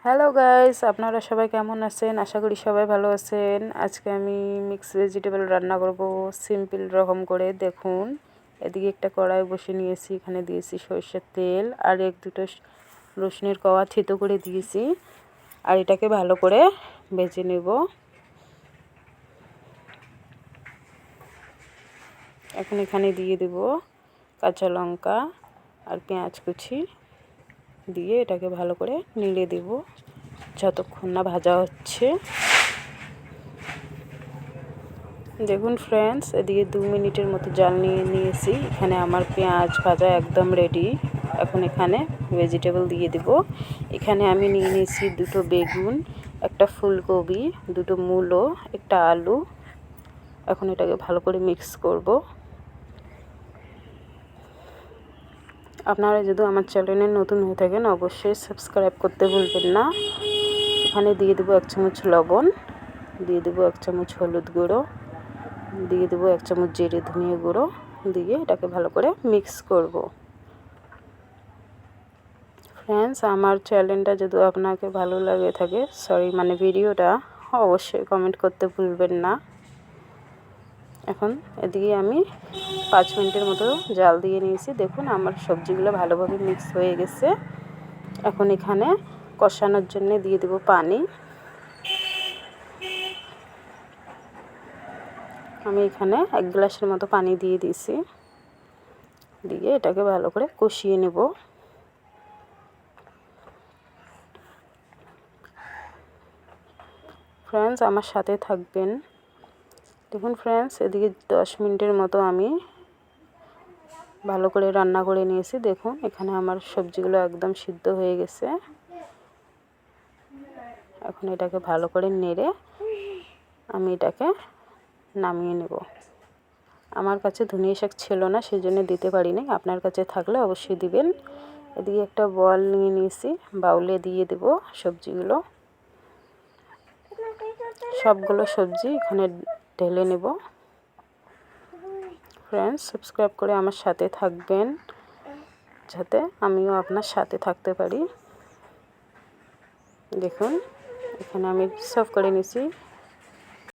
Hello guys, আপনারা সবাই কেমন আছেন? আশা করি সবাই ভালো আছেন। আজকে আমি মিক্স ভেজিটেবল রান্না করব সিম্পল রকম করে। দেখুন, এদিকে একটা কড়াই বসে নিয়েছি, এখানে দিয়েছি সরষের তেল আর দুটো রসুনের কোয়া থেতো করে দিয়েছি। আর এটাকে ভালো করে ভেজে নেব। এখন এখানে দিয়ে দেব কাঁচা লঙ্কা আর পেঁয়াজ কুচি দিয়ে এটাকে ভালো করে নেড়ে দেব যতক্ষণ না ভাজা হচ্ছে। দেখুন ফ্রেন্ডস, এদিকে 2 মিনিটের মতো জাল নিয়েছি। এখানে আমার পেঁয়াজ ভাজা একদম রেডি। এখন এখানে ভেজিটেবল দিয়ে দেব। এখানে আমি নিয়ে নিয়েছি 2টো বেগুন, একটা ফুলকপি, 2টো মূলো, একটা আলু। এখন এটাকে ভালো করে মিক্স করব। আপনারা যদি আমার চ্যানেলে নতুন হয়ে থাকেন অবশ্যই সাবস্ক্রাইব করতে ভুলবেন না। এখানে দিয়ে দেবো 1 চামচ লবণ, দিয়ে দেবো 1 চামচ হলুদ গুঁড়ো, দিয়ে দেবো 1 চামচ জিরে ধনিয়া গুঁড়ো, দিয়ে এটাকে ভালো করে মিক্স করব। ফ্রেন্ডস, আমার চ্যানেলটা যদি আপনাকে ভালো লাগে থাকে ভিডিওটা অবশ্যই কমেন্ট করতে ভুলবেন না। এখন এদিকে আমি 5 মিনিটের মতো জাল দিয়ে নিয়েছি। দেখুন আমার সবজিগুলো ভালোভাবে মিক্স হয়ে গেছে। এখন এখানে কষানোর জন্য দিয়ে দেব পানি। আমি এখানে 1 গ্লাসের মতো পানি দিয়ে দিয়েছি, দিয়ে এটাকে ভালো করে কষিয়ে নেব। ফ্রেন্ডস, আমার সাথে থাকবেন। দেখুন ফ্রেন্ডস, এদিকে 10 মিনিটের মতো আমি ভালো করে রান্না করে নিয়েছি। দেখুন এখানে আমার সবজিগুলো একদম সিদ্ধ হয়ে গেছে। এখন এটাকে ভালো করে নেড়ে আমি এটাকে নামিয়ে নেব। আমার কাছে ধনিয়া শাক ছিল না, সেজন্য দিতে পারিনি। আপনার কাছে থাকলে অবশ্যই দিবেন। এদিকে একটা বল নিয়ে নিয়েছি, বাউলে দিয়ে দেব সবজিগুলো। সবগুলো সবজি এখানে ঢেলে নেব। ফ্রেন্ডস, সাবস্ক্রাইব করে আমার সাথে থাকবেন যাতে আমিও আপনার সাথে থাকতে পারি। দেখুন এখানে আমি সার্ভ করে নিয়েছি।